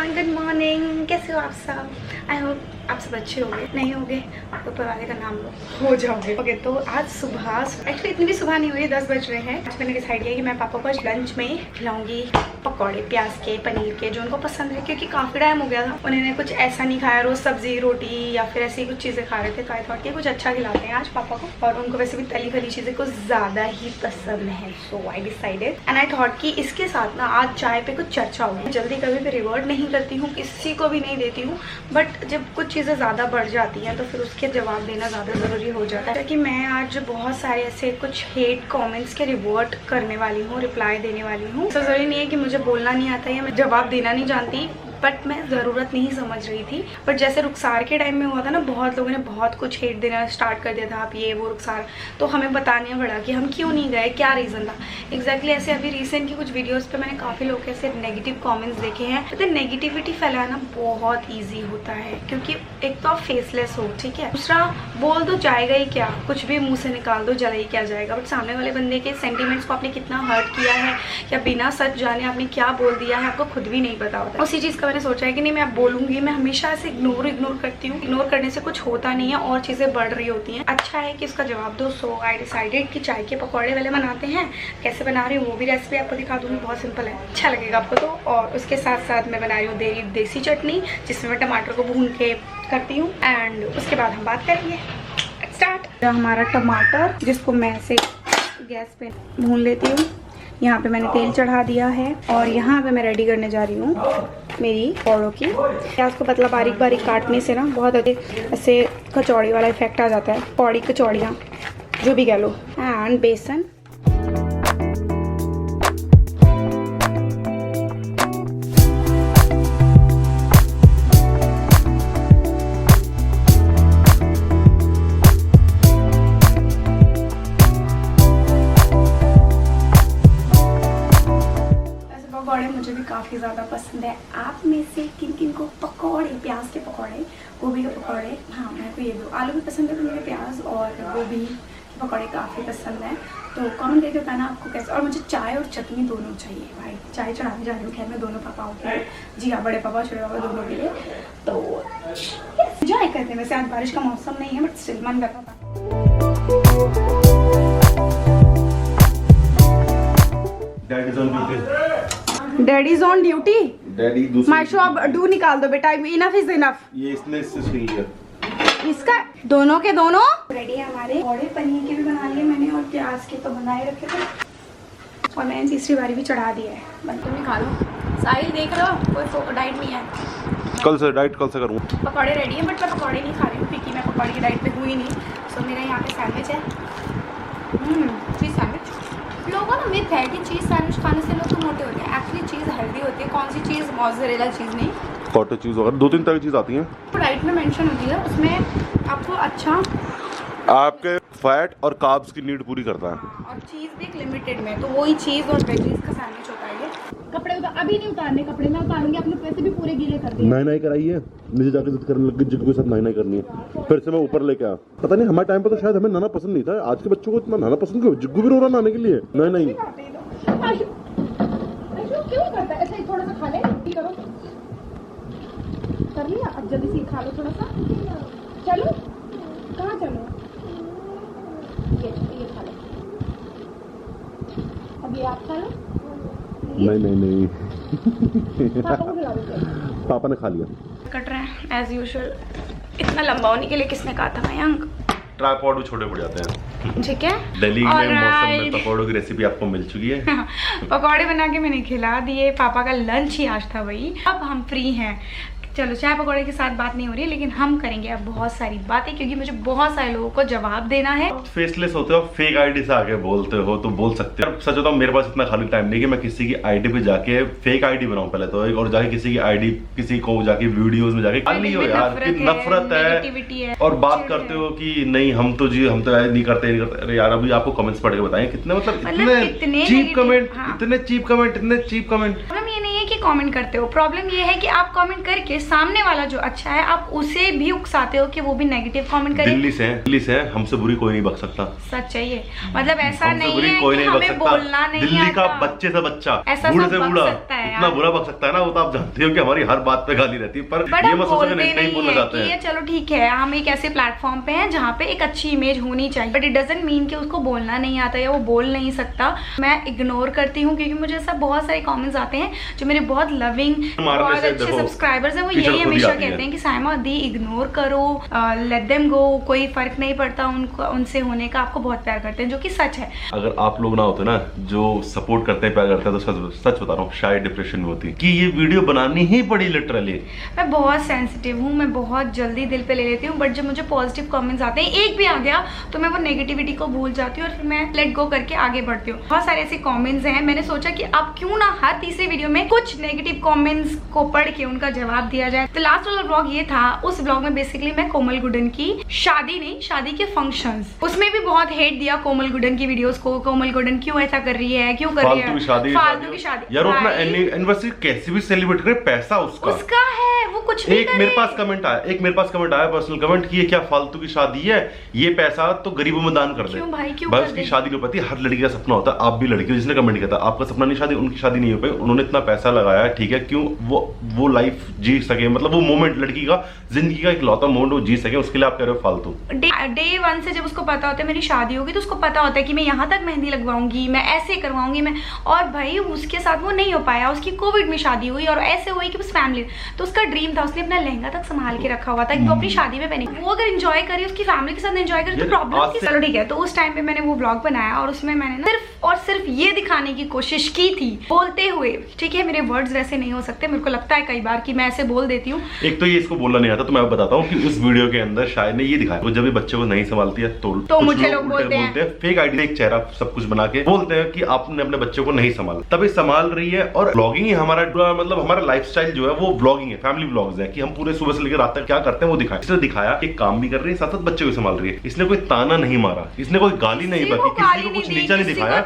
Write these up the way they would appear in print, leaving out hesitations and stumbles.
Everyone, good morning. कैसे हो आप सब? आई होप आप सब अच्छे होंगे। नहीं होंगे तो ऊपर वाले का नाम लो, हो जाओगे। ओके, तो आज सुबह एक्चुअली इतनी भी सुबह नहीं हुई, 10 बज रहे हैं। आज मैंने डिसाइड किया कि मैं पापा को आज लंच में खिलाऊंगी पकौड़े, प्याज के, पनीर के, जो उनको पसंद है, क्योंकि काफ़ी टाइम हो गया था उन्होंने कुछ ऐसा नहीं खाया, रोज़ सब्जी रोटी या फिर ऐसी कुछ चीज़ें खा रहे थे। तो आई थॉट कि कुछ अच्छा खिलाते हैं आज पापा को, और उनको वैसे भी तली फली चीज़ें कुछ ज़्यादा ही पसंद है। So I decided and I thought कि इसके साथ ना आज चाय पे कुछ चर्चा होगी। जल्दी कभी भी रिवॉर्ड नहीं करती हूँ, किसी को भी नहीं देती हूँ, बट जब कुछ चीज़ें ज़्यादा बढ़ जाती हैं तो फिर उसके जवाब देना ज़्यादा ज़रूरी हो जाता है। क्योंकि मैं आज बहुत सारे ऐसे कुछ हेट कमेंट्स के रिवर्ट करने वाली हूँ, रिप्लाई देने वाली हूँ। तो ज़रूरी नहीं है कि मुझे बोलना नहीं आता है या मैं जवाब देना नहीं जानती, बट मैं ज़रूरत नहीं समझ रही थी। बट जैसे रुखसार के टाइम में हुआ था ना, बहुत लोगों ने बहुत कुछ हेट देना स्टार्ट कर दिया था, आप ये वो रुखसार, तो हमें बताने पड़ा कि हम क्यों नहीं गए, क्या रीज़न था एग्जैक्टली। ऐसे अभी रिसेंट की कुछ वीडियोस पे मैंने काफ़ी लोग ऐसे नेगेटिव कमेंट्स देखे हैं। तो नेगेटिविटी फैलाना बहुत ईजी होता है, क्योंकि एक तो आप फेसलेस हो, ठीक है, दूसरा बोल दो जाएगा ही क्या, कुछ भी मुँह से निकाल दो, जला ही क्या जाएगा। बट सामने वाले बंदे के सेंटिमेंट्स को आपने कितना हर्ट किया है या बिना सच जाने आपने क्या बोल दिया है, आपको खुद भी नहीं पता होता। उसी चीज़ का मैंने सोचा है कि नहीं मैं अब बोलूंगी। मैं हमेशा ऐसे इग्नोर करती हूँ, इग्नोर करने से कुछ होता नहीं है और चीज़ें बढ़ रही होती हैं। अच्छा है कि इसका जवाब दो। सो आई डिसाइडेड कि चाय के पकौड़े वाले बनाते हैं। कैसे बना रही हूँ वो भी रेसिपी आपको दिखा दूँगी, बहुत सिंपल है, अच्छा लगेगा आपको तो। और उसके साथ साथ मैं बना रही हूँ देसी चटनी, जिसमें मैं टमाटर को भून के करती हूँ, एंड उसके बाद हम बात करेंगे। स्टार्ट। हमारा टमाटर, जिसको मैं ऐसे गैस पे भून लेती हूँ। यहाँ पे मैंने तेल चढ़ा दिया है और यहाँ पे मैं रेडी करने जा रही हूँ मेरी पकौड़ों की। प्याज को पतला बारीक बारीक काटने से ना बहुत अधिक ऐसे कचौड़ी वाला इफेक्ट आ जाता है, पकौड़ी कचौड़ियाँ जो भी कह लो। एंड बेसन, पकौड़े मुझे भी काफ़ी ज़्यादा पसंद है। आप में से किन किन को पकौड़े, प्याज के पकौड़े, गोभी के पकौड़े, हाँ मेरे को ये दो, आलू भी पसंद है तो मुझे प्याज और गोभी के पकौड़े काफ़ी पसंद है। तो कमेंट करके बताना आपको कैसे। और मुझे चाय और चटनी दोनों चाहिए भाई। चाय चढ़ाने जा रही हूँ, खैर मैं दोनों पापाओं के, जी हाँ, बड़े पापा छोटे पापा दोनों के लिए। तो एंजॉय करते हैं। वैसे आज बारिश का मौसम नहीं है, बट स्टिल मन करता था। Daddy is on duty. Daddy दूसरी माइशो अब डू निकाल दो बेटा, इनफ इज इनफ। ये इसने इससे छीन लिया। इसका दोनों के दोनों रेडी है हमारे। पकौड़े पनीर के भी बना लिए मैंने और प्याज के तो बनाए रखे थे, और मैंने तीसरी बारी भी चढ़ा दिया है। तुम भी खा लो। साहिल देख लो, कोई डाइट नहीं है। कल से डाइट कल से करूँ। पकौड़े रेडी है, बट मैं पकौड़े नहीं खा रही हूँ क्योंकि मैं पकौड़े की डाइट पे हुई नहीं। सो मेरा यहाँ पे सैंडविच है, चीज़ सैंडविच। लोगों ना मिथ है कि चीज़ सैंडविच खाने से लोग तो मोटे होते हैं। एक्चुअली चीज़ हेल्दी होती है। कौन सी चीज़? मोज़रेला चीज़ नहीं, कॉटेज चीज़ वगैरह 2-3 तरह की चीज़ आती हैं, डाइट में मेंशन होती है, उसमें आपको अच्छा आपके फैट और कार्ब्स की नीड पूरी करता है। और चीज़ भी एक लिमिटेड में, तो वही चीज़ और वेजीज का सैंडविच होता है ये। कपड़े अभी नहीं उतारने, कपड़े मैं उतारूंगी, आपने पैसे भी पूरे गीले कर दिए। नाई कराई है, नीचे जाके जिद करने लग गई, जिद के साथ नाई करनी है। फिर से मैं ऊपर लेके आया। पता नहीं हमारे टाइम पर तो शायद हमें नहाना पसंद नहीं था, आज के बच्चों को इतना नहाना पसंद क्यों? जिग्गू भी रो रहा नहाने के लिए। नहीं क्यों करता है ऐसे? थोड़ा सा खा ले, करो, कर लिया, अब जल्दी से खा लो थोड़ा सा। चलो, कहाँ चलो? ये खा लो, अब ये आप खा लो। नहीं पापा को खिला दो। पापा ने खा लिया। कट रहे हैं एज यूजुअल। इतना लंबा होने के लिए किसने कहा था मयंक? ट्राइपॉड भी छोटे पड़ जाते हैं, ठीक है। दिल्ली में मौसम में पकौड़ों की रेसिपी आपको मिल चुकी है। पकौड़े बना के मैंने खिला दिए। पापा का लंच ही आज था वही। अब हम फ्री हैं। चलो, चाय पकौड़े के साथ बात नहीं हो रही है, लेकिन हम करेंगे अब बहुत सारी बातें, क्योंकि मुझे बहुत सारे लोगों को जवाब देना है। फेसलेस होते हो, फेक आईडी से आके बोलते हो तो बोल सकते हो। सच बताऊं, मेरे पास इतना खाली टाइम नहीं कि मैं किसी की आईडी पे जाके फेक आईडी बनाऊं पहले तो, और जाके किसी की आईडी, किसी को जाके वीडियोस में जाके खाली हो यार, कि नफरत है और बात करते हो कि नहीं हम तो नहीं करते। अरे यार, अभी आपको कमेंट्स पढ़ के बताएं कितने, मतलब इतने चीप कमेंट, इतने चीप कमेंट। हम ये नहीं है है कि कमेंट करते हो, प्रॉब्लम ये है कि आप कमेंट करके सामने वाला जो अच्छा है आप उसे भी उकसाते हो कि वो भी नेगेटिव कमेंट करे। दिल्ली से है, हमसे बुरी कोई नहीं बक सकता। सच है ये, मतलब ऐसा नहीं है कोई कि नहीं हमें बोलना नहीं दिल्ली का आता। बच्चे से बच्चा, ऐसा बूढ़े सब से बक बूढ़ा सकता है इतना यार। बुरा बक सकता है ना, वो तो आप जानते हो कि हमारी हर बात पे गाली रहती है, पर ये मत सोचो कि नहीं बोलना चाहते हैं। चलो ठीक है, हम एक ऐसे प्लेटफॉर्म पे हैं जहाँ पे एक अच्छी इमेज होनी चाहिए, बट इट डजंट मीन कि उसको बोलना नहीं आता या वो बोल नहीं सकता। मैं इग्नोर करती हूँ क्योंकि मुझे ऐसा बहुत सारे कमेंट्स आते हैं जो मेरे बहुत लविंग बहुत अच्छे सब्सक्राइबर्स हैं, वो यही हमेशा कहते हैं कि साइमा दी इग्नोर करो, लेट देम गो, कोई फर्क नहीं पड़ता उनको उनसे होने का, आपको बहुत प्यार करते हैं, जो कि सच है। अगर आप लोग ना होते ना जो सपोर्ट करते हैं, प्यार करते हैं, तो सच बता रहा हूँ शायद डिप्रेशन में होती कि ये वीडियो बनानी ही पड़ी लिटरली। मैं बहुत सेंसिटिव हूँ, मैं बहुत जल्दी दिल पे ले लेती हूँ, बट जब मुझे पॉजिटिव कमेंट्स आते हैं, एक भी आ गया तो मैं वो नेगेटिविटी को भूल जाती हूँ और फिर मैं लेट गो करके आगे बढ़ती हूँ। बहुत सारे ऐसे कमेंट्स हैं, मैंने सोचा कि अब क्यों ना हर तीसरे वीडियो में कुछ नेगेटिव कमेंट्स को पढ़ के उनका जवाब दिया जाए। तो लास्ट वाला ब्लॉग ये था, उस ब्लॉग में बेसिकली मैं कोमल गुडन की शादी के फंक्शंस, उसमें भी बहुत हेट दिया कोमल गुडन की वीडियोस को। कोमल गुडन क्यों ऐसा कर रही है, क्यों कर रही है फालतू की शादी यार, अपना एनिवर्सरी कैसे भी सेलिब्रेट करे, पैसा उसका है, वो कुछ भी करे। मेरे पास कमेंट आया पर्सनल कमेंट कि ये क्या फालतू की शादी है, ये पैसा तो गरीबों में दान कर दे। क्यों भाई, क्यों भाई उसकी शादी नहीं हो पाती, हर लड़की का सपना होता है। आप भी लड़की हो, जिसने कमेंट किया था आपका सपना नहीं शादी, उनकी शादी नहीं हो पाई, उन्होंने इतना पैसा लगाया, ठीक है, क्यों वो लाइफ जी सके, मतलब वो मोमेंट लड़की का जिंदगी का इकलौता मोमेंट वो जी सके, उसके लिए आप कह रहे हो फालतू। डे वन से जब उसको पता होता है मेरी शादी होगी, तो उसको पता होता है कि मैं यहाँ तक मेहंदी लगवाऊंगी, मैं ऐसे करवाऊंगी, मैं, और भाई उसके साथ वो नहीं हो पाया, उसकी कोविड में शादी हुई और ऐसे हुई कि बस फैमिली, तो उसका ड्रीम था, उसने अपना लहंगा तक संभाल के रखा हुआ था कि वो अपनी शादी में पहने, वो अगर एंजॉय करे, उसकी फैमिली के साथ एंजॉय करे तो प्रॉब्लम की। चलो ठीक है, तो उस टाइम पे मैंने वो ब्लॉग बनाया और उसमें मैंने सिर्फ और सिर्फ ये दिखाने की कोशिश की थी बोलते हुए, ठीक है, मेरे वर्ड्स वैसे नहीं हो सकते, मेरे को लगता है कई बार कि मैं ऐसे बोल देती हूँ। एक तो ये इसको बोलना नहीं आता, तो मैं बताता हूँ कि उस वीडियो के अंदर शायद ने ये दिखाया, वो जब बच्चे को नहीं संभालती है तो मुझे लोग बोलते हैं फेक आईडी, एक चेहरा सब कुछ बना के बोलते हैं कि आपने अपने बच्चे को नहीं संभाला, तभी संभाल रही है। और ब्लॉगिंग ही हमारा, मतलब हमारा लाइफस्टाइल जो है वो ब्लॉगिंग है, फैमिली ब्लॉग्स है कि हम पूरे सुबह से लेकर रात तक क्या करते हैं वो दिखाएं। इसने दिखाया कि काम भी कर रही है, साथ साथ बच्चे को संभाल रही है। इसने कोई ताना नहीं मारा, इसने कोई गाली नहीं बकी, किसी को कुछ नीचा नहीं दिखाया,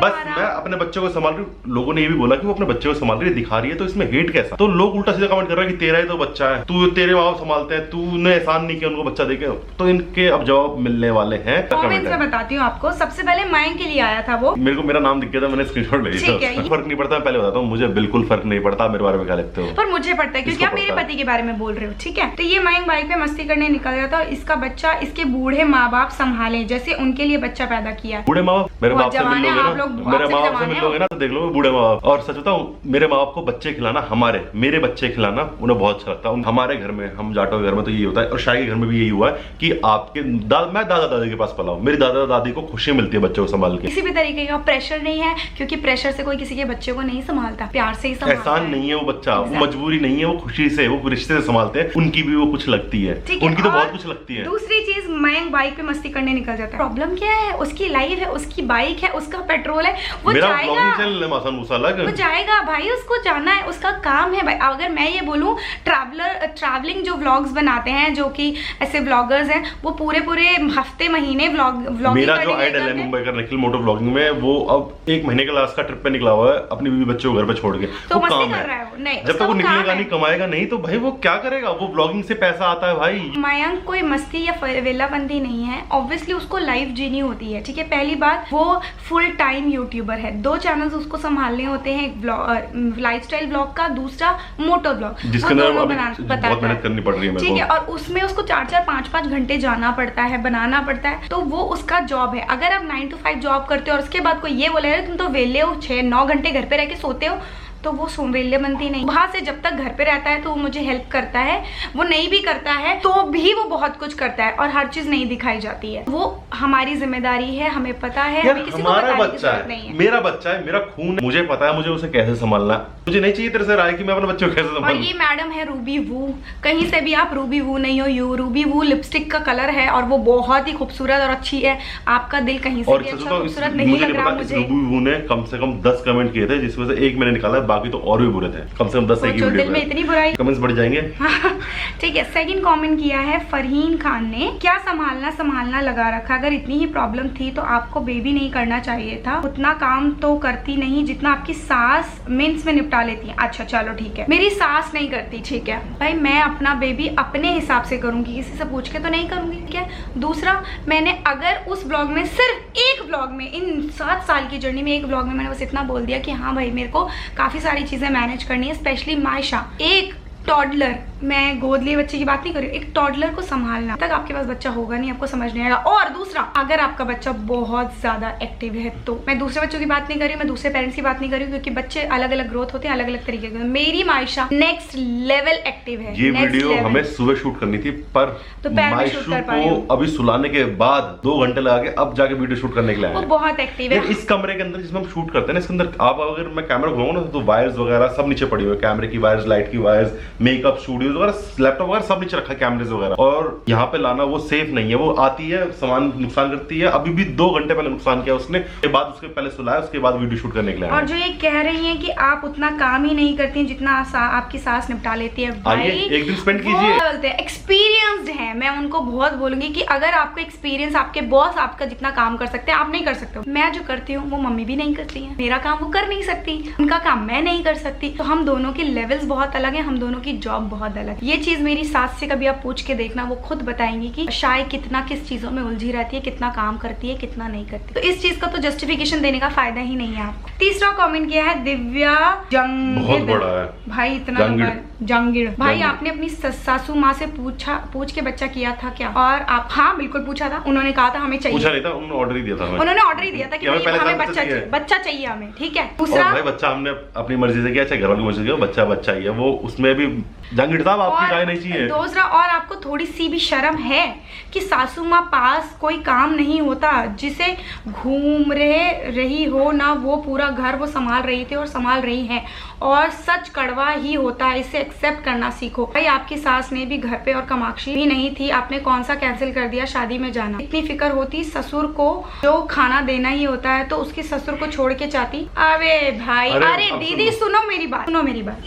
बस मैं अपने बच्चे को संभाल रही हूँ। लोगों ने ये भी बोला कि वो अपने बच्चे को संभाल रही है, दिखा रही है, तो इसमें हेट कैसा? तो लोग उल्टा सीधा कमेंट कर रहे हैं कि तेरा ही तो बच्चा है, तू, तेरे माँ बाप संभालते हैं, तूने एहसान नहीं किया उनको बच्चा देके। तो इनके अब जवाब मिलने वाले हैं। मैं बताती हूँ आपको, सबसे पहले मयंक के लिए आया था वो, मेरे को मेरा नाम दिख गया था, मैंने स्क्रीनशॉट ले लिया। फर्क नहीं पड़ता, मैं पहले बताता हूँ, मुझे बिल्कुल फर्क नहीं पड़ता मेरे बारे में क्या लिखते हो, पर मुझे पड़ता है क्योंकि आप मेरे पति के बारे में बोल रहे हो, ठीक है। तो ये मयंक बाइक पे मस्ती करने निकल गया था और इसका बच्चा इसके बूढ़े माँ बाप संभाले, जैसे उनके लिए बच्चा पैदा किया। बूढ़े माँ बाप, मेरे बाप से मिल लोगे ना, मेरे माँ बाप से मिल लोगे ना तो देख लो बूढ़े माँ बाप। और सच बताऊं, मेरे माँ बाप को बच्चे खिलाना, मेरे बच्चे खिलाना उन्हें बहुत अच्छा लगता है। हमारे घर में, हम जाटों के घर में तो यही होता है, और शायद के घर में भी यही हुआ है कि आपके मैं दादा दादी के पास पला हूं, मेरी दादा दादी को खुशी मिलती है बच्चों को संभाल के। किसी भी तरीके का प्रेशर नहीं है, क्योंकि प्रेशर से कोई किसी के बच्चे को नहीं संभालता, प्यार से ही संभालता है। एहसान नहीं है वो बच्चा, वो मजबूरी नहीं है, वो खुशी से, वो रिश्ते से संभालते हैं, उनकी भी वो कुछ लगती है, उनकी तो बहुत कुछ लगती है। दूसरी चीज, मयंक बाइक पे मस्ती करने निकल जाता है। प्रॉब्लम क्या है? उसकी लाइफ है, उसकी बाइक है, उसका पेट्रोल है, वो जाएगा भाई, उसको जाना है, उसका काम है भाई। अगर मैं ये बोलूं, ट्रैवलिंग जो व्लॉग्स बनाते हैं, जो कि ऐसे व्लॉगर्स हैं, वो पूरे हफ्ते महीने व्लॉगिंग। मेरा जो आइडल है मुंबई का निखिल मोटो व्लॉगिंग में, वो अब 1 महीने का लास्ट का ट्रिप पे निकला हुआ है अपनी बीवी बच्चों को घर पे छोड़ के। तो वो काम कर रहा है वो, नहीं, जब तक वो निकलेगा नहीं, कमाएगा नहीं, तो भाई वो क्या करेगा? वो व्लॉगिंग से पैसा आता है भाई। मयंक कोई मस्ती या वेलाबंदी नहीं है, ऑब्वियसली उसको लाइफ जीनी होती है, ठीक है। पहली बात, वो फुल टाइम यूट्यूबर है, 2 चैनल्स उसको संभालने होते हैं, एक लाइफस्टाइल ब्लॉग का, दूसरा मोटो ब्लॉग, जिसके अंदर बहुत मेहनत करनी पड़ रही है, ठीक है। और उसमें उसको 4-4, 5-5 घंटे जाना पड़ता है, बनाना पड़ता है, तो वो उसका जॉब है। अगर आप 9 to 5 जॉब करते हो और उसके बाद कोई ये बोले तुम तो वेले हो, 6-9 घंटे घर पे रह के सोते हो, तो वो सोमवेल्य बनती नहीं। वहां से जब तक घर पे रहता है तो वो मुझे हेल्प करता है, वो नहीं भी करता है तो भी वो बहुत कुछ करता है, और हर चीज नहीं दिखाई जाती है। वो हमारी जिम्मेदारी है, हमें पता है, हमें किसी को बताने की जरूरत नहीं है। मेरा बच्चा है, मेरा खून है, मुझे पता है मुझे उसे कैसे संभालना। मुझे नहीं चाहिए तेरे से राय कि मैं अपने बच्चे को कैसे संभालूं। और ये मैडम है रूबी वू, कहीं से भी आप रूबी वू नहीं हो, रूबी वू लिपस्टिक का कलर है और वो बहुत ही खूबसूरत और अच्छी है। आपका दिल कहीं से भी अच्छा खूबसूरत नहीं लग रहा मुझे। रूबी वू ने कम से कम 10 कमेंट किए थे, जिसमें से एक मैंने निकाला, बाकी तो और भी बुरे थे, कम से कम 10 एक ही वीडियो में इतनी बुराई, कमेंट्स बढ़ जाएंगे। ठीक है। सेकंड कमेंट किया है फरहीन खान ने, क्या संभालना लगा रखा, अगर इतनी ही प्रॉब्लम थी तो आपको बेबी नहीं करना चाहिए था, उतना काम तो करती नहीं जितना आपकी सास मिनट्स में निपटा लेती है। अच्छा चलो ठीक है, मेरी सास नहीं करती, ठीक है भाई, मैं अपना बेबी अपने हिसाब से करूंगी, किसी से पूछ के तो नहीं करूंगी, ठीक है। दूसरा, मैंने अगर उस ब्लॉग में, सिर्फ एक ब्लॉग में, इन 7 साल की जर्नी में एक ब्लॉग में मैंने बस इतना बोल दिया कि हाँ भाई मेरे को काफी सारी चीजें मैनेज करनी है, स्पेशली मायशा, एक टॉडलर, मैं गोद लिए बच्चे की बात नहीं कर रही हूँ, एक टॉडलर को संभालना, तक आपके पास बच्चा होगा नहीं, आपको समझ नहीं आएगा। और दूसरा, अगर आपका बच्चा बहुत ज्यादा एक्टिव है तो, मैं दूसरे बच्चों की बात नहीं कर रही हूँ, मैं दूसरे पेरेंट्स की बात नहीं कर रही हूँ, क्योंकि बच्चे अलग अलग ग्रोथ होते हैं, अलग अलग तरीके के। मेरी मायशा नेक्स्ट लेवल एक्टिव है। ये वीडियो हमें सुबह शूट करनी थी, पर मायशू को अभी सुलाने के बाद 2 घंटे लगा के अब जाके वीडियो शूट करने के लिए, वो बहुत एक्टिव है। इस कमरे के अंदर जिसमें हम शूट करते हैं ना, इसके अंदर आप अगर मैं कैमरा घुमाऊंगा ना तो वायर्स वगैरह सब नीचे पड़ी हुई है, कैमरे की वायर्स, लाइट की वायर्स, मेकअप, स्टूडियो वगैरह, लैपटॉप वगैरह सब नीचे रखा है, कैमरेज वगैरह, और यहाँ पे लाना वो सेफ नहीं है, वो आती है सामान नुकसान करती है। अभी भी 2 घंटे पहले नुकसान किया उसने, के बाद उसके पहले सुलाया, उसके बाद वीडियो शूट करने के लिए। और जो ये कह रही हैं कि आप उतना काम ही नहीं करती जितना आपकी सास निपटा लेती है, भाई एक दिन स्पेंड कीजिए। एक्सपीरियंस्ड है, मैं उनको बहुत बोलूंगी कि अगर आपको एक्सपीरियंस, आपके बॉस आपका जितना काम कर सकते हैं आप नहीं कर सकते। मैं जो करती हूँ वो मम्मी भी नहीं करती है, मेरा काम वो कर नहीं सकती, उनका काम मैं नहीं कर सकती, तो हम दोनों के लेवल्स बहुत अलग है, हम दोनों की जॉब बहुत अलग। ये चीज मेरी सास से कभी आप पूछ के देखना, वो खुद बताएंगी कि शायद कितना किस चीजों में उलझी रहती है, कितना काम करती है, कितना नहीं करती। तो इस चीज का तो जस्टिफिकेशन देने का फायदा ही नहीं है आपको। तीसरा कमेंट किया है दिव्या बहुत बड़ा है भाई, इतना जंगिड़ भाई, आपने अपनी सासू माँ से पूछ के बच्चा किया था क्या? और आप, हाँ बिल्कुल पूछा था, उन्होंने कहा था हमें चाहिए, पूछा नहीं था, उन्होंने ऑर्डर ही दिया था, उन्होंने ऑर्डर ही दिया था कि हमें बच्चा चाहिए हमें, ठीक है। दूसरा भाई बच्चा हमने अपनी मर्जी से किया, चाहे घर वालों की मर्जी से किया, बच्चा ही है वो, उसमें भी जंगिड़ साहब आपकी राय नहीं चाहिए। दूसरा, और आपको थोड़ी सी भी शर्म है कि सासू माँ पास कोई काम नहीं होता, जिसे घूम रही हो ना, वो पूरा घर वो संभाल रही थी और संभाल रही है, और सच कड़वा ही होता है, इसे एक्सेप्ट करना सीखो। भाई आपकी सास ने भी घर पे और कामाक्षी भी नहीं थी, आपने कौन सा कैंसिल कर दिया शादी में जाना? इतनी फिक्र होती ससुर को जो खाना देना ही होता है तो उसके ससुर को छोड़ के चाहती? अरे भाई, अरे दीदी सुनो मेरी बात,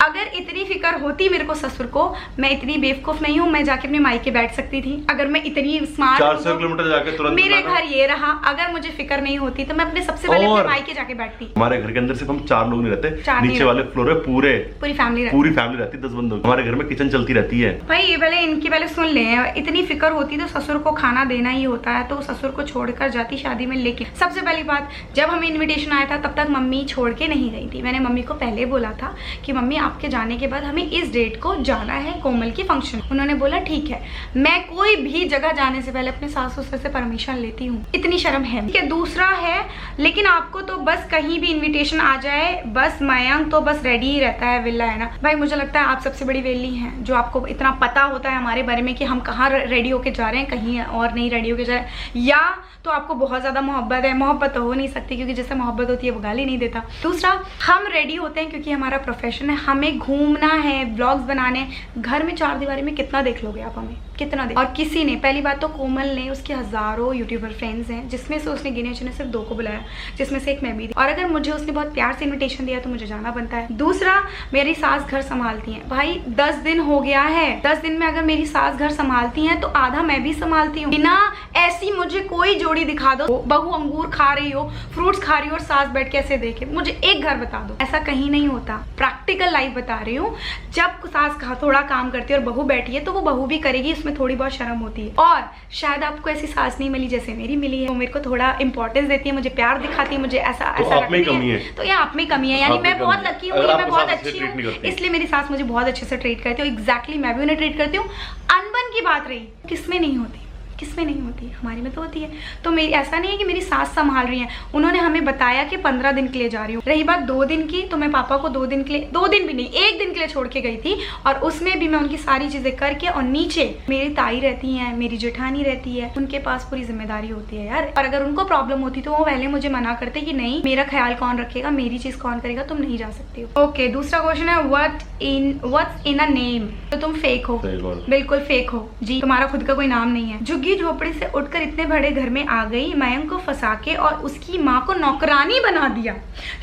अगर इतनी फिक्र होती मेरे को ससुर को, मैं इतनी बेवकूफ नहीं हूँ, मैं जाके अपने मायके बैठ सकती थी। अगर मैं इतनी स्मार्ट 400 किलोमीटर जाके तुरंत मेरे घर ये रहा, अगर मुझे फिक्र नहीं होती तो मैं अपने सबसे पहले अपने मायके जाके बैठती। हमारे घर के अंदर सिर्फ हम 4 लोग नहीं रहते, नीचे वाले फ्लोर में पूरी फैमिली रहती, 10 बंदों। हमारे घर में किचन चलती रहती है। भाई ये पहले इनकी पहले सुन ले, इतनी फिक्र होती तो ससुर को खाना देना ही होता है, तो ससुर को छोड़कर जाती शादी में। लेकिन सबसे पहली बात, जब हमें इनविटेशन आया था तब तक मम्मी छोड़ के नहीं गई थी। मैंने मम्मी को पहले बोला था कि मम्मी आपके जाने के बाद हमें इस डेट को जाना है कोमल की फंक्शन। उन्होंने बोला ठीक है। मैं कोई भी जगह जाने से पहले अपने सास ससुर से परमिशन लेती हूँ, इतनी शर्म है, ठीक है। दूसरा है, लेकिन आपको तो बस कहीं भी इन्विटेशन आ जाए, बस मयंक तो बस रेडी ही रहता है, विला है ना। भाई मुझे लगता है आप सबसे बड़ी वेली हैं जो आपको इतना पता होता है हमारे बारे में कि हम कहाँ रेडी होके जा रहे हैं, कहीं और नहीं रेडी होके जा रहे हैं, या तो आपको बहुत ज्यादा मोहब्बत है। मोहब्बत तो हो नहीं सकती क्योंकि जैसे मोहब्बत होती है वो गाली नहीं देता। दूसरा, हम रेडी होते हैं क्योंकि हमारा प्रोफेशन है, हमें घूमना है, ब्लॉग्स बनाने। घर में 4 दीवारी में कितना देख लोगे आप हमें, कितना देख। और किसी ने, पहली बात तो कोमल ने, उसके हजारों यूट्यूबर फ्रेंड्स हैं, जिसमें से उसने गिने चुने सिर्फ 2 को बुलाया, जिसमें से एक मैं भी थी। और अगर मुझे उसने बहुत प्यार से इन्विटेशन दिया तो मुझे जाना बनता है। दूसरा, मेरी सास घर संभालती है। भाई 10 दिन हो गया है, 10 दिन में अगर मेरी सास घर संभालती है तो आधा मैं भी संभालती हूँ। बिना ऐसी मुझे कोई जोड़ी दिखा दो, बहू अंगूर खा रही हो, फ्रूट्स खा रही हो और सास बैठ के ऐसे देखे, मुझे एक घर बता दो। ऐसा कहीं नहीं होता, प्रैक्टिकल लाइफ बता रही हूँ। जब सास थोड़ा काम करती है और बहू बैठी है तो वो बहू भी करेगी, इसमें थोड़ी बहुत शर्म होती है। और शायद आपको ऐसी सास नहीं मिली जैसे मेरी मिली है, वो मेरे को थोड़ा इंपॉर्टेंस देती है, मुझे प्यार दिखाती है, मुझे ऐसा रखती है। तो ये आप में कमी है, यानी मैं बहुत लकी हूँ, मैं बहुत अच्छी हूँ, इसलिए मेरी सास मुझे बहुत अच्छे से ट्रीट करती है। एग्जैक्टली मैं भी उन्हें ट्रीट करती हूँ। अनबन की बात रही, किसमें नहीं होती, किसमें नहीं होती, हमारी में तो होती है। तो मेरी ऐसा नहीं है कि मेरी सास संभाल रही है, उन्होंने हमें बताया कि 15 दिन के लिए जा रही हूँ। रही बात 2 दिन की, तो मैं पापा को 2 दिन के लिए, 2 दिन भी नहीं 1 दिन के लिए छोड़ के गई थी, और उसमें भी मैं उनकी सारी चीजें करके, और नीचे मेरी ताई रहती है, मेरी जेठानी रहती है, उनके पास पूरी जिम्मेदारी होती है यार। और अगर उनको प्रॉब्लम होती तो वो पहले मुझे मना करते कि नहीं, मेरा ख्याल कौन रखेगा, मेरी चीज कौन करेगा, तुम नहीं जा सकती हो। ओके, दूसरा क्वेश्चन है व्हाट्स इन अ नेम। तो तुम फेक हो, बिल्कुल फेक हो जी, तुम्हारा खुद का कोई नाम नहीं है। जो झुग्गी झोपड़ी से उठकर इतने बड़े घर में आ गई, मयंक को फंसा के और उसकी माँ को नौकरानी बना दिया।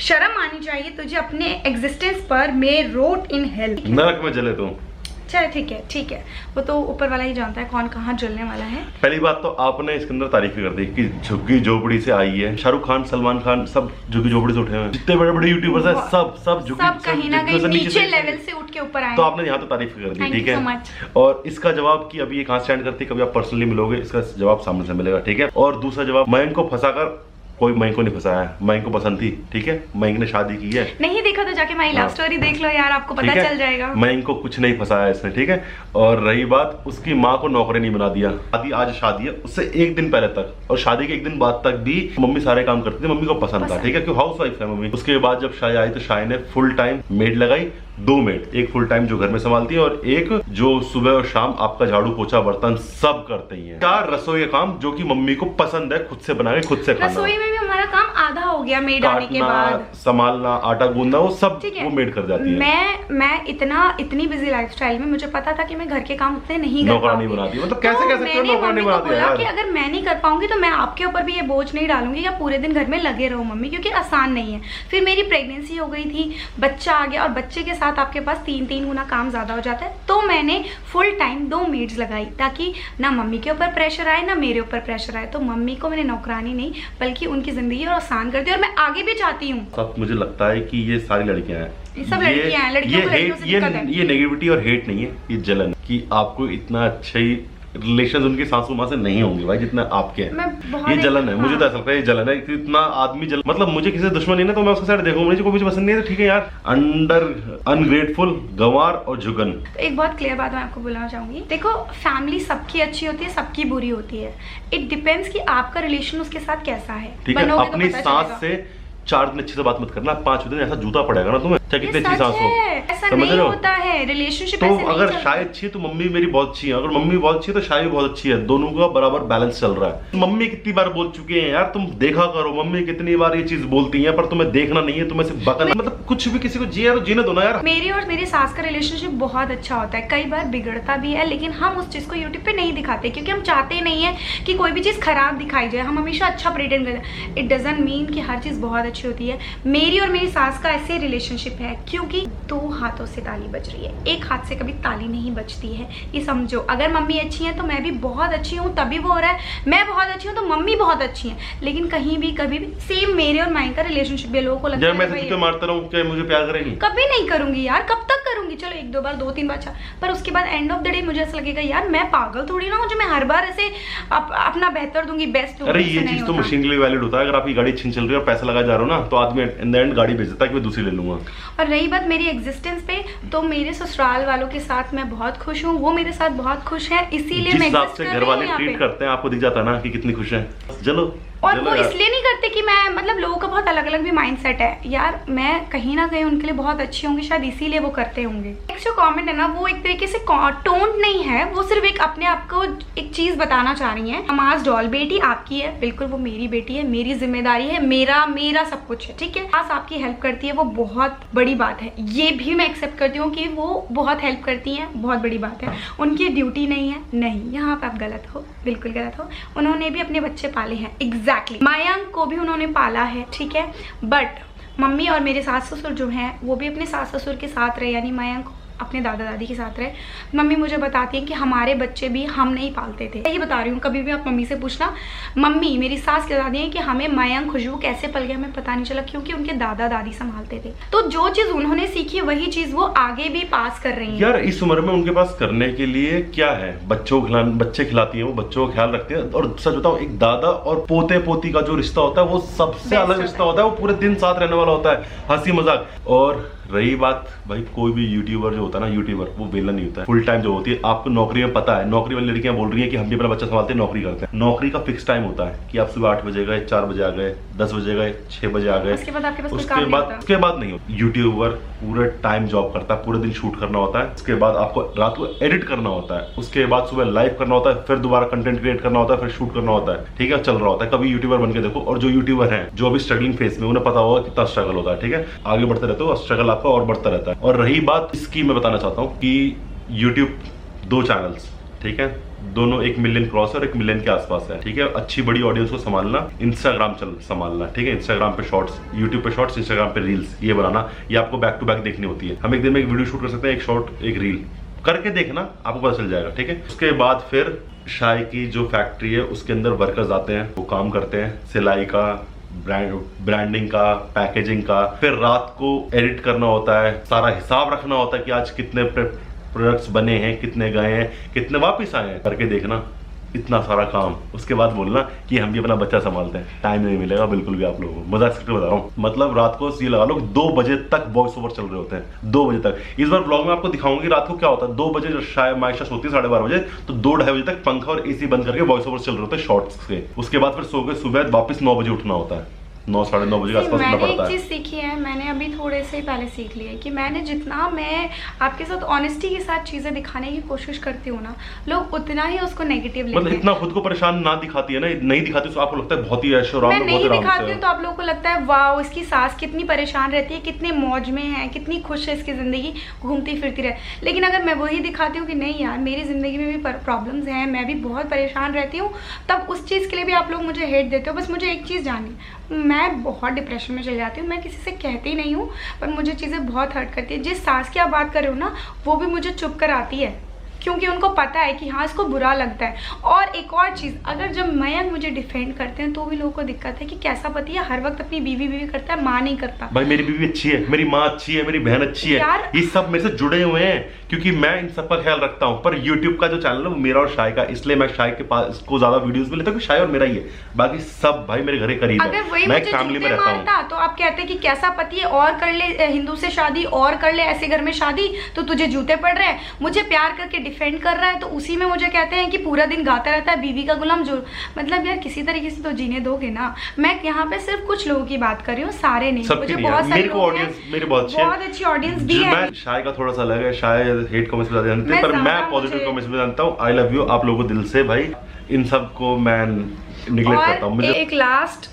शर्म आनी चाहिए तुझे अपने एग्जिस्टेंस पर। मे रोट इन हेल। नरक में जले तुम। चल ठीक है, वो तो ऊपर वाला ही जानता है कौन कहाँ जलने वाला है। पहली बात तो आपने इसके अंदर तारीफ कर दी कि झुग्गी झोपड़ी से आई है। शाहरुख खान, सलमान खान सब झुग्गी झोपड़ी से उठे हैं। जितने बड़े बड़े यूट्यूबर्स हैं सब कहीं ना कहीं नीचे लेवल से उठ के ऊपर आए। तो आपने यहाँ तो तारीफ कर दी, ठीक है। और इसका जवाब कि अभी ये कहाँ स्टैंड करती है, कभी आप पर्सनली मिलोगे, इसका जवाब सामने से मिलेगा, ठीक है। और दूसरा जवाब, मयंक को फंसाकर कोई मयंक को नहीं फंसाया है, मयंक को पसंद थी, ठीक है। मयंक ने शादी की है। नहीं देखा तो जाके माई लव स्टोरी देख लो यार, आपको पता चल जाएगा। मयंक को कुछ नहीं फंसाया इसने, ठीक है। और रही बात, उसकी माँ को नौकरी नहीं बना दिया। आज शादी है, उससे एक दिन पहले तक और शादी के एक दिन बाद तक भी मम्मी सारे काम करती थी, मम्मी को पसंद था, ठीक है, क्योंकि हाउस वाइफ है मम्मी। उसके बाद जब शाय आई तो शाय ने फुल टाइम मेड लगाई, 2 मेड, एक फुल टाइम जो घर में संभालती है और एक जो सुबह और शाम आपका झाड़ू पोछा बर्तन सब करते ही हैं। 4 रसोई का काम जो कि मम्मी को पसंद है, खुद से बना के खुद से खाना। रसोई में भी हमारा काम आधा हो गया मेड आने के बाद। संभालना, आटा गूंदना, वो सब वो मेड कर जाती है। मैं इतनी बिजी लाइफस्टाइल में मुझे पता था कि मैं घर के काम उतने नहीं कर पाऊंगी। मतलब कैसे नौकरानी बनाती है कि अगर मैं नहीं कर पाऊंगी तो मैं आपके ऊपर भी ये बोझ नहीं डालूंगी कि आप पूरे दिन घर में लगे रहो मम्मी, क्योंकि आसान नहीं है। फिर मेरी प्रेगनेंसी हो गई थी, बच्चा आ गया और बच्चे के साथ आपके पास 3 गुना काम ज्यादा हो जाता है। तो मैंने फुल टाइम 2 मेड्स लगाई ताकि ना मम्मी के ऊपर प्रेशर आए ना मेरे ऊपर प्रेशर आए। तो मम्मी को मैंने नौकरानी नहीं बल्कि उनकी जिंदगी और आसान कर दी, और मैं आगे भी चाहती हूँ। सब मुझे लगता है कि ये सारी लड़कियां हैं, सब लड़कियां हैं, लड़कियों को लड़कियों से दिक्कत है। ये नेगेटिविटी और हेट नहीं है, ये जलन कि आपको इतना अच्छा ही रिलेशन उनकी सासू माँ से नहीं होंगे भाई जितना आपके हैं। ये जलन है, मुझे तो ऐसा लगता है ये जलन है कि इतना आदमी जलन, मतलब मुझे किसी से दुश्मनी नहीं तो मैं उसके साइड देखूंगा, मुझे कोई पसंद नहीं है तो ठीक है यार। अनग्रेटफुल, गंवार और जुगन। तो एक बहुत क्लियर बात मैं आपको बोलना चाहूंगी, देखो फैमिली सबकी अच्छी होती है, सबकी बुरी होती है। इट डिपेंड्स कि आपका रिलेशन उसके साथ कैसा है। ठीक है, अपनी सास से 4 दिन अच्छे से बात मत करना, 5 दिन ऐसा जूता पड़ेगा ना तुम्हें, चाहे कितनी अच्छी सांस हो। ऐसा नहीं होता है रिलेशनशिप। तो अगर शायद अच्छी है तो मम्मी मेरी बहुत अच्छी है, अगर मम्मी बहुत अच्छी है तो शायद बहुत अच्छी है, दोनों का बराबर बैलेंस चल रहा है। मम्मी कितनी बार बोल चुके हैं यार, तुम देखा करो मम्मी कितनी बार ये चीज बोलती है, पर तुम्हें देखना नहीं है, तुम्हें सिर्फ बकना, मतलब कुछ भी किसी को जिया तो जीने दो ना यार। मेरी और मेरी सास का रिलेशनशिप बहुत अच्छा होता है, कई बार बिगड़ता भी है, लेकिन हम उस चीज को यूट्यूब पे नहीं दिखाते क्योंकि हम चाहते नहीं है कि कोई भी चीज खराब दिखाई जाए। हम हमेशा अच्छा प्रिटेंड करते हैं। इट डजंट मीन कि हर चीज बहुत अच्छी होती है। मेरी और मेरी सास का ऐसे रिलेशनशिप है क्योंकि 2 हाथों से ताली बज रही है, एक हाथ से कभी ताली नहीं बजती है, ये समझो। अगर मम्मी अच्छी है तो मैं भी बहुत अच्छी हूँ, तभी वो हो रहा है। मैं बहुत अच्छी हूँ तो मम्मी बहुत अच्छी है, लेकिन कहीं भी कभी भी सेम मेरे और माई का रिलेशनशिप है। लोगों को लगता है मैं मारता रहूं क्या मुझे प्यार करेगी? कभी नहीं करूंगी यार, कब तक करूंगी? चलो 1-2 बार 2-3 बार अच्छा, पर उसके बाद एंड ऑफ द डे मुझे ऐसा लगेगा यार मैं पागल थोड़ी ना हूँ जो मैं हर बार ऐसे अपना बेहतर दूंगी, बेस्ट दूंगी। अरे ये चीज तो मशीन के लिए वैलिड होता है। अगर आपकी गाड़ी छीन चल रही है और पैसा लगा जा रहा हो ना तो आदमी इन द एंड गाड़ी भेज देता है कि मैं दूसरी ले लूंगा। और रही बात मेरी एग्जिस्टेंस पे, तो मेरे ससुराल वालों के साथ मैं बहुत खुश हूँ, वो मेरे साथ बहुत खुश है, इसीलिए मैं जिस से घर वाले ट्रीट करते हैं आपको दिख जाता है ना कि कितनी खुश है। चलो, और वो इसलिए नहीं करते कि मैं, मतलब लोगों का बहुत अलग अलग भी माइंडसेट है यार, मैं कहीं ना कहीं उनके लिए बहुत अच्छी होंगी, शायद इसीलिए वो करते होंगे। नेक्स्ट जो कमेंट है ना वो एक तरीके से टोंट नहीं है, वो सिर्फ एक अपने आप को एक चीज बताना चाह रही है। नमाज डॉल बेटी आपकी है, बिल्कुल वो मेरी बेटी है, मेरी जिम्मेदारी है, मेरा सब कुछ है, ठीक है। आज आपकी हेल्प करती है वो बहुत बड़ी बात है, ये भी मैं एक्सेप्ट करती हूँ कि वो बहुत हेल्प करती है, बहुत बड़ी बात है। उनकी ड्यूटी नहीं है, नहीं, यहाँ पे आप गलत हो, बिल्कुल गलत हो। उन्होंने भी अपने बच्चे पाले हैं, एग्जैक्टली। मयंक को भी उन्होंने पाला है, ठीक है, बट मम्मी और मेरे सास ससुर जो हैं वो भी अपने सास ससुर के साथ रहे, यानी मयंक अपने दादा दादी के साथ रहे। मम्मी मुझे बताती है कि हमारे बच्चे भी हम नहीं पालते थे, यही बता रही हूँ। कभी भी आप मम्मी से पूछना, मम्मी मेरी सास के दादी है कि हमें मयंक खुशबू कैसे पल गया हमें पता नहीं चला, क्योंकि उनके दादा दादी संभालते थे। तो जो चीज उन्होंने सीखी वही चीज वो आगे भी पास कर रही है। यार इस उम्र में उनके पास करने के लिए क्या है? बच्चे खिलाती है, वो बच्चों का ख्याल रखते हैं। और सच बताओ, एक दादा और पोते पोती का जो रिश्ता होता है वो सबसे अलग रिश्ता होता है, वो पूरे दिन साथ रहने वाला होता है, हंसी मजाक। और रही बात भाई, कोई भी यूट्यूबर जो होता है ना, यूट्यूबर वो वेला नहीं होता है। फुल टाइम जो होती है, आपको नौकरी में पता है, नौकरी वाली लड़कियां बोल रही हैं कि हम भी अपना बच्चा संभालते हैं, नौकरी करते हैं। नौकरी का फिक्स टाइम होता है कि आप सुबह 8 बजे गए, 4 बजे आ गए, 10 बजे गए, 6 बजे आ गए, उसके बाद आपके पास उसके बाद नहीं होता। यूट्यूबर पूरे टाइम जॉब करता है, पूरे दिन शूट करना होता है, उसके बाद आपको रात को एडिट करना होता है, उसके बाद सुबह लाइव करना होता है, फिर दोबारा कंटेंट क्रिएट करना होता है, फिर शूट करना होता है, ठीक है, चल रहा होता है। कभी यूट्यूबर बन के देखो, और जो यूट्यूबर है जो अभी स्ट्रगलिंग फेस में, उन्हें पता होगा कितना स्ट्रगल होता है, ठीक है। आगे बढ़ते रहते हो, स्ट्रगल आपका और बढ़ता रहता है। और रही बात इसकी, मैं बताना चाहता हूँ कि यूट्यूब 2 चैनल्स, ठीक है, दोनों 1 मिलियन क्रॉस है और 1 मिलियन के आसपास है, ठीक है। अच्छी बड़ी ऑडियंस को संभालना, इंस्टाग्राम संभालना, ठीक है। इंस्टाग्राम पे शॉर्ट्स, यूट्यूब पे शॉर्ट्स, इंस्टाग्राम पे रील्स, ये बनाना, ये आपको बैक टू बैक देखनी होती है। हम एक दिन में एक वीडियो शूट कर सकते हैं, एक शॉर्ट एक रील करके देखना, आपको पता चल जाएगा, ठीक है। उसके बाद फिर शाय की जो फैक्ट्री है उसके अंदर वर्कर्स आते हैं, वो काम करते हैं, सिलाई का, ब्रांडिंग का, पैकेजिंग का। फिर रात को एडिट करना होता है, सारा हिसाब रखना होता है कि आज कितने प्रोडक्ट्स बने हैं, कितने गए हैं, कितने वापस आए हैं, करके देखना, इतना सारा काम। उसके बाद बोलना कि हम भी अपना बच्चा संभालते हैं। टाइम नहीं मिलेगा बिल्कुल भी आप लोगों को, मजाक करके बता रहा हूँ। मतलब रात को ये लगा लो 2 बजे तक वॉइस ओवर चल रहे होते हैं, 2 बजे तक। इस बार ब्लॉग में आपको दिखाऊंगी रात को क्या होता है। 2 बजे शायद मायशा सोती है 12:30 बजे, तो 2-2:30 बजे तक पंखा और एसी बंद करके वॉइस ओवर चल रहे होते हैं शॉर्ट्स के। उसके बाद फिर सो के सुबह वापस 9 बजे उठना होता है, 9-9:30 बजे के आसपास उठना पड़ता है। मैंने एक चीज़ सीखी है, मैंने अभी थोड़े से पहले सीख लिया है कि मैंने जितना मैं आपके साथ ऑनेस्टी के साथ चीज़ें दिखाने की कोशिश करती हूँ ना, लोग उतना ही उसको नेगेटिव लेते हैं। मतलब इतना खुद को परेशान ना दिखाती है ना, नहीं दिखाती तो आपको लगता है बहुत ही ऐशो आराम, मैं नहीं दिखाती हूँ तो आप लोगों को लगता है वाह इसकी सास कितनी परेशान रहती है, कितने मौज में है, कितनी खुश है इसकी ज़िंदगी, घूमती फिरती रहे। लेकिन अगर मैं वही दिखाती हूँ कि नहीं यार मेरी ज़िंदगी में भी प्रॉब्लम्स हैं, मैं भी बहुत परेशान रहती हूँ, तब उस चीज़ के लिए भी आप लोग मुझे हेट देते हो। बस मुझे एक चीज़ जाननी, मैं बहुत डिप्रेशन में चल जाती हूँ, मैं किसी से कहती नहीं हूँ, पर मुझे चीज़ें बहुत हर्ट करती है। जिस सास की आप बात कर रहे हो ना, वो भी मुझे चुप कर आती है, क्योंकि उनको पता है कि हाँ इसको बुरा लगता है। और एक और चीज़, अगर जब मयंक मुझे डिफेंड करते हैं तो भी लोगों को दिक्कत है कि कैसा पति है, हर वक्त अपनी बीवी करता है, माँ नहीं करता। भाई मेरी बीवी अच्छी है, मेरी माँ अच्छी है, मेरी बहन अच्छी है, ये सब मेरे से जुड़े हुए हैं क्योंकि मैं इन सब का ख्याल रखता हूँ। पर यूट्यूब का जो चैनल है वो मेरा और शाय का, इसलिए मैं शाय के पास को ज्यादा वीडियोस में लेता हूँ, शाय और मेरा ही है, बाकी सब भाई मेरे घरे करीब है। अगर वही मैं मुझे फैमिली में रहता हूँ तो आप कहते हैं कि कैसा पति है, और कर ले हिंदू से शादी, और कर ले ऐसे घर में शादी, तो तुझे जूते पड़ रहे हैं। मुझे प्यार करके डिफेंड कर रहा है तो उसी में मुझे कहते हैं कि पूरा दिन गाता रहता है, बीवी का गुलाम। जो मतलब यार किसी तरीके से तो जीने दोगे ना। मैं यहाँ पे सिर्फ कुछ लोगों की बात कर रही हूँ, सारे नहीं। मुझे बहुत सारे मेरी बहुत अच्छी ऑडियंस भी है। शाय का थोड़ा सा अलग है, शायद हेट कमेंट्स में जानते हैं, पर मैं पॉजिटिव कमेंट्स में जानता हूँ। आई लव यू आप लोगों को दिल से भाई, इन सब को मैं निगलेक्ट करता हूँ। मुझे एक लास्ट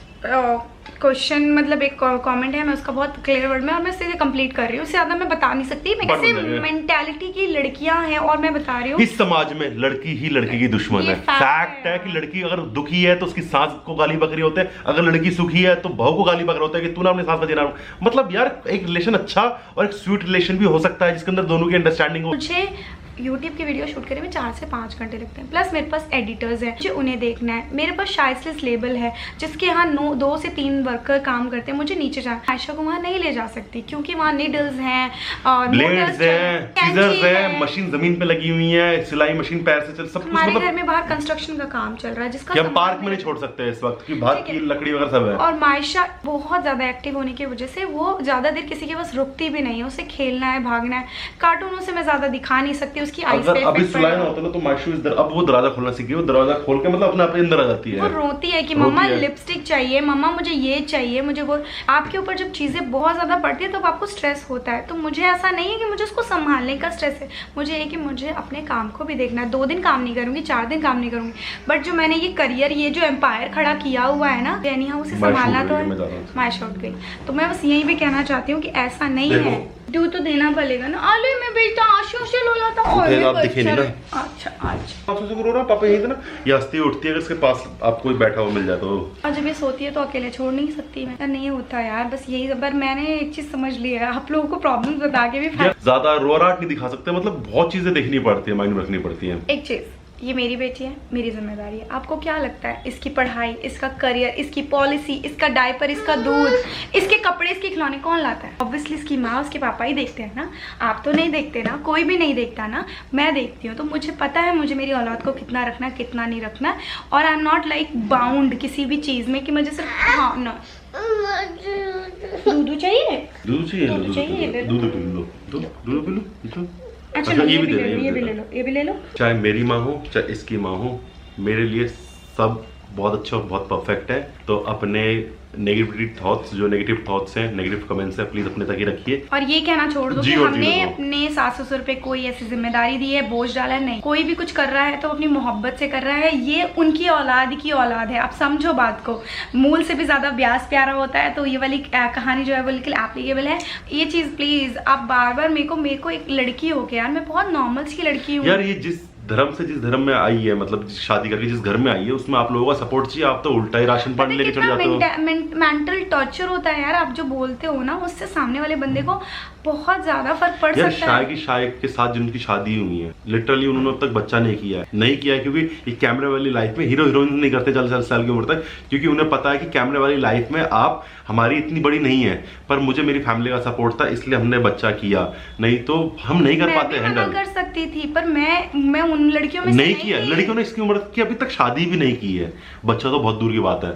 क्वेश्चन, मतलब एक कमेंट है, मैं उसका बहुत क्लियर वर्ड में और मैं इसे कंप्लीट कर रही हूँ, उससे ज्यादा मैं बता नहीं सकती। मैं कैसे मेंटालिटी की लड़कियां हैं और मैं बता रही हूँ, इस समाज में लड़की ही लड़की की दुश्मन है। फैक्ट है कि लड़की अगर दुखी है तो उसकी सास को गाली बकरी होते हैं, अगर लड़की सुखी है तो बहू को गाली बकरा होता है कि तूने अपनी सास का देना। मतलब यार एक रिलेशन अच्छा और एक स्वीट रिलेशन भी हो सकता है जिसके अंदर दोनों की अंडरस्टैंडिंग हो। मुझे यूट्यूब की वीडियो शूट करने में 4 से 5 घंटे लगते हैं, प्लस मेरे पास एडिटर्स हैं, मुझे उन्हें देखना है। मेरे पास शाइस्लेस लेबल है जिसके यहाँ 2 से 3 वर्कर काम करते हैं, मुझे नीचे जाना। आयशा को वहाँ नहीं ले जा सकती क्योंकि वहाँ नीडल्स हैं और ब्लेड्स हैं, सीजर्स हैं, मशीन जमीन पे लगी हुई है, सिलाई मशीन पैर से चल, सब कुछ। हमारे घर में बाहर कंस्ट्रक्शन का काम चल रहा है जिसका हम पार्क में नहीं छोड़ सकते इस वक्त कि बाहर की लकड़ी वगैरह सब है। और मायशा बहुत ज्यादा एक्टिव होने की वजह से वो ज्यादा देर किसी के पास रुकती भी नहीं है, उसे खेलना है, भागना है। कार्टूनों से मैं ज्यादा दिखा नहीं सकती, उसकी आईज सुलाना होता है ना तो मायशू इधर, अब वो दरवाजा खोलना सीखी, वो दरवाजा खोल के मतलब अपने आप अंदर आ जाती है। वो रोती है कि मम्मा लिपस्टिक चाहिए, मम्मा मुझे ये चाहिए, मुझे वो। आपके ऊपर जब चीजें बहुत ज्यादा पड़ती है तो आपको स्ट्रेस होता है। तो मुझे ऐसा नहीं है कि मुझे उसको संभालने का स्ट्रेस है, मुझे ये कि मुझे अपने काम को भी देखना है। 2 दिन काम नहीं करूंगी, 4 दिन काम नहीं करूंगी, बट जो मैंने ये करियर, ये जो एम्पायर खड़ा किया हुआ है ना, यानी हाँ उसे संभालना तो है। मायशा उठ गई, तो मैं बस यही भी कहना चाहती हूँ कि ऐसा नहीं है, ड्यू तो देना पड़ेगा ना। आलू में बेचता आशु से लोला था और आप दिखे नहीं ना। अच्छा अच्छा आशु से रो रहा पापा यही था ना, ये हंसती उठती है, इसके पास आपको कोई बैठा हुआ मिल जाता हो। और जब ये सोती है तो अकेले छोड़ नहीं सकती मैं, नहीं होता यार, बस यही। पर मैंने एक चीज समझ ली है, आप लोगों को प्रॉब्लम बता के भी ज्यादा रोराट नहीं दिखा सकते, मतलब बहुत चीजें देखनी पड़ती है, माइंड में रखनी पड़ती है। एक चीज, ये मेरी बेटी है, मेरी जिम्मेदारी है। आपको क्या लगता है इसकी पढ़ाई, इसका करियर, इसकी पॉलिसी, इसका डायपर, इसका दूध, इसके कपड़े, इसके खिलौने कौन लाता है? ऑब्वियसली इसकी माँ, उसके पापा ही देखते हैं ना। आप तो नहीं देखते ना, कोई भी नहीं देखता ना, मैं देखती हूँ। तो मुझे पता है मुझे मेरी औलाद को कितना रखना, कितना नहीं रखना। और I am not like bound किसी भी चीज में कि मुझे सिर्फ हाँ ना दूध चाहिए, दूध चाहिए, दूध पी लो। अच्छा ये भी ले लो, ये भी ले लो, ये भी ले लो। चाहे मेरी माँ हो चाहे इसकी माँ हो, मेरे लिए सब बहुत अच्छा और बहुत परफेक्ट है। तो अपने नेगेटिव थॉट्स हैं, नेगेटिव कमेंट्स हैं, प्लीज अपने तक ही रखिए। और ये कहना छोड़ दो कि हमने अपने सास ससुर पे कोई ऐसी जिम्मेदारी दी है, बोझ डाला है, नहीं। कोई भी कुछ कर रहा है तो अपनी मोहब्बत से कर रहा है, ये उनकी औलाद की औलाद है। आप समझो बात को, मूल से भी ज्यादा ब्यास प्यारा होता है। तो ये वाली कहानी जो है वो बिल्कुल एप्लीकेबल है। ये चीज प्लीज आप बार बार मेरे को एक लड़की हो के, यार मैं बहुत नॉर्मल सी लड़की हूँ यार, ये जिस धर्म से जिस धर्म में आई है, मतलब शादी करके जिस घर में आई है, उसमें आप लोगों का सपोर्ट चाहिए। आप तो उल्टा ही राशन पानी लेके चढ़ जाते हो। मेंटल टॉर्चर होता है यार, आप जो बोलते हो ना उससे सामने वाले बंदे को बहुत ज्यादा फर्क पड़ सकता है। शायद के साथ जिनकी शादी हुई है, लिटरली उन्होंने अब तक बच्चा नहीं किया है, क्योंकि ये कैमरे वाली लाइफ में हीरो हीरोइन नहीं करते 40 साल की उम्र तक, क्योंकि उन्हें पता है कि कैमरे वाली लाइफ में आप हमारी इतनी बड़ी नहीं है। पर मुझे मेरी फैमिली का सपोर्ट था, इसलिए हमने बच्चा किया, नहीं तो हम नहीं कर पाते हैंडल। कर सकती थी, पर मैं उन लड़कियों में नहीं किया। लड़कियों ने इसकी उम्र की अभी तक शादी भी नहीं की है, बच्चा तो बहुत दूर की बात है।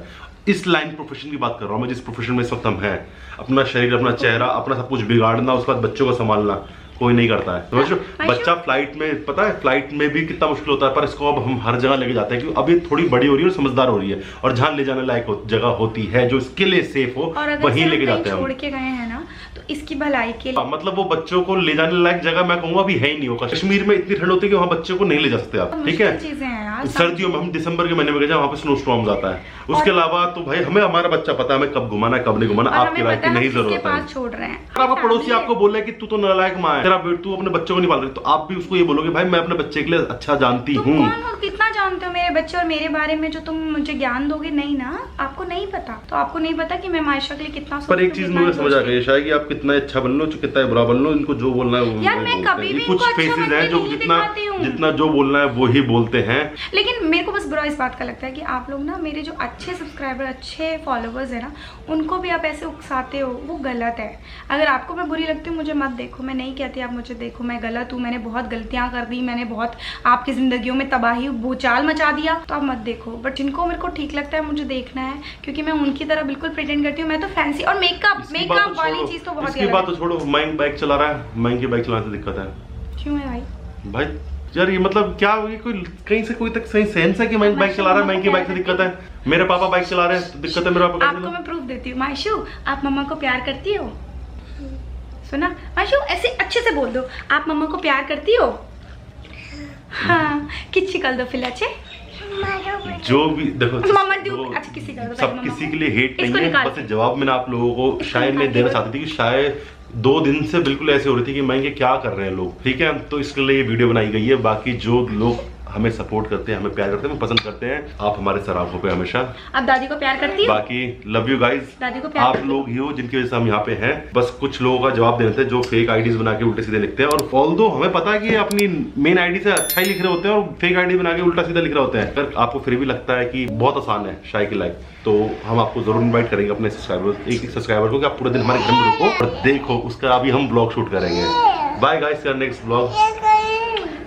इस लाइन प्रोफेशन की बात कर रहा हूँ मैं, जिस प्रोफेशन में इस वक्त हम हैं। अपना शरीर, अपना चेहरा, अपना सब कुछ बिगाड़ना, उसके बाद बच्चों को संभालना कोई नहीं करता है, समझो। बच्चा फ्लाइट में, पता है फ्लाइट में भी कितना मुश्किल होता है, पर इसको अब हम हर जगह लेके जाते हैं, क्योंकि अभी थोड़ी बड़ी हो रही है और समझदार हो रही है, और जहाँ ले जाने लायक जगह होती है जो इसके लिए सेफ हो, वहीं लेके जाते हैं। छोड़ के गए हैं ना, तो इसकी भलाई के लिए, मतलब वो बच्चों को ले जाने लायक जगह मैं कहूँगा अभी है ही नहीं होगा। कश्मीर में इतनी ठंड होती है कि वहाँ बच्चों को नहीं ले जा सकते आप, ठीक है। सर्दियों में हम दिसंबर के महीने में गए, वहाँ पे स्नो स्टॉर्म आता है। उसके अलावा तो भाई हमें हमारा बच्चा पता है, हमें कब घुमाना है कब नहीं घुमाना, आपकी राय की नहीं जरूरत है। छोड़ रहे हैं, आपका पड़ोसी आपको बोल रहा है कि तू तो नालायक माँ है, तेरा तू अपने बच्चों को नहीं पाल रही, तो आप भी उसको ये बोलोगे भाई मैं अपने बच्चे के लिए अच्छा जानती हूँ। कितना जानते हो मेरे बच्चे और मेरे बारे में, जो तुम मुझे ज्ञान दोगे? नहीं ना, आपको नहीं पता, तो आपको नहीं पता कि मैं मायशा के लिए कितना। पर एक चीज मुझे समझ आ गई शायद कि आप कितना अच्छा बन लो, कितना बुरा बन लो, इनको जो बोलना है यार मैं कभी भी कुछ फेसेस हैं जो जितना जो बोलना है वो ही बोलते हैं। लेकिन मेरे को बस बुरा इस बात का लगता है कि आप लोग ना, मेरे जो अच्छे सब्सक्राइबर, अच्छे फॉलोवर्स है ना, उनको भी आप ऐसे उकसाते हो, वो गलत है। अगर आपको मैं बुरी लगती हूँ, मुझे मत देखो, मैं नहीं कहती आप मुझे देखो, मैं गलत हूँ, मैंने बहुत गलतियां कर दी, मैंने बहुत आपकी जिंदगियों में तबाही भूचाल मचा दिया, तो आप मत देखो। बट जिनको मेरे को ठीक लगता है मुझे देखना है, क्योंकि मैं उनकी तरह बिल्कुल प्रिटेंड करती हूँ। मैं तो फैंसी और मेकअप वाली चीज तो बहुत, इसकी बात तो छोड़ो, माइंड बाइक चला रहा है, माइंड की बाइक चलाने से दिक्कत है क्यों है भाई? यार ये मतलब क्या होगी, कोई कहीं से कोई तक सही सेंस है कि मैं बाइक चला रहा है, मैं की बाइक से दिक्कत है? मेरे पापा बाइक चला रहे हैं तो दिक्कत है मेरे पापा? आपको मैं प्रूफ देती हूँ। मायशू, आप मम्मा को प्यार करती हो? सुना मायशू, ऐसे अच्छे से बोल दो, आप मम्मा को प्यार करती हो? हाँ, किसी कर दो फिर अच्छे, जो भी देखो अच्छा किसी कर दो, सब किसी के लिए हेट नहीं है, बस जवाब मैंने आप लोगों को शायद मैं देना चाहती थी कि शायद 2 दिन से बिल्कुल ऐसे हो रही थी कि मैं ये क्या कर रहे हैं लोग, ठीक है। तो इसके लिए ये वीडियो बनाई गई है। बाकी जो लोग हमें सपोर्ट करते हैं, हमें प्यार करते हैं, हमें पसंद करते हैं, आप हमारे सराहों पे हमेशा। आप दादी को प्यार करती हो? बाकी लव यू गाइज, दादी को प्यार आप लोग ही हो जिनकी वजह से हम यहाँ पे हैं। बस कुछ लोगों का जवाब देते हैं जो फेक आईडीज बना के उल्टे सीधे लिखते हैं, और ऑल्दो हमें पता है कि ये अपनी मेन आईडी से अच्छा ही लिख रहे होते हैं और फेक आईडी बना के उल्टा सीधा लिख रहे होते हैं। अगर आपको फिर भी लगता है कि बहुत आसान है शाय की लाइफ, तो हम आपको जरूर इन्वाइट करेंगे अपने एक सब्सक्राइबर को कि आप पूरे दिन हमारे घर में रुको और देखो, उसका अभी हम ब्लॉग शूट करेंगे। Bye guys, next vlog.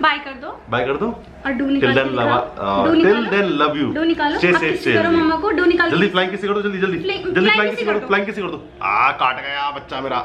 Bye कर दो, बाय कर दो और डू निकालो। टिल देन लव यू, डू निकालो, स्टे सेफ, स्टे करो मम्मा को, डू निकालो जल्दी, फ्लाइंग किसी कर दो, जल्दी फ्लाइंग किसी कर दो, काट गया बच्चा मेरा।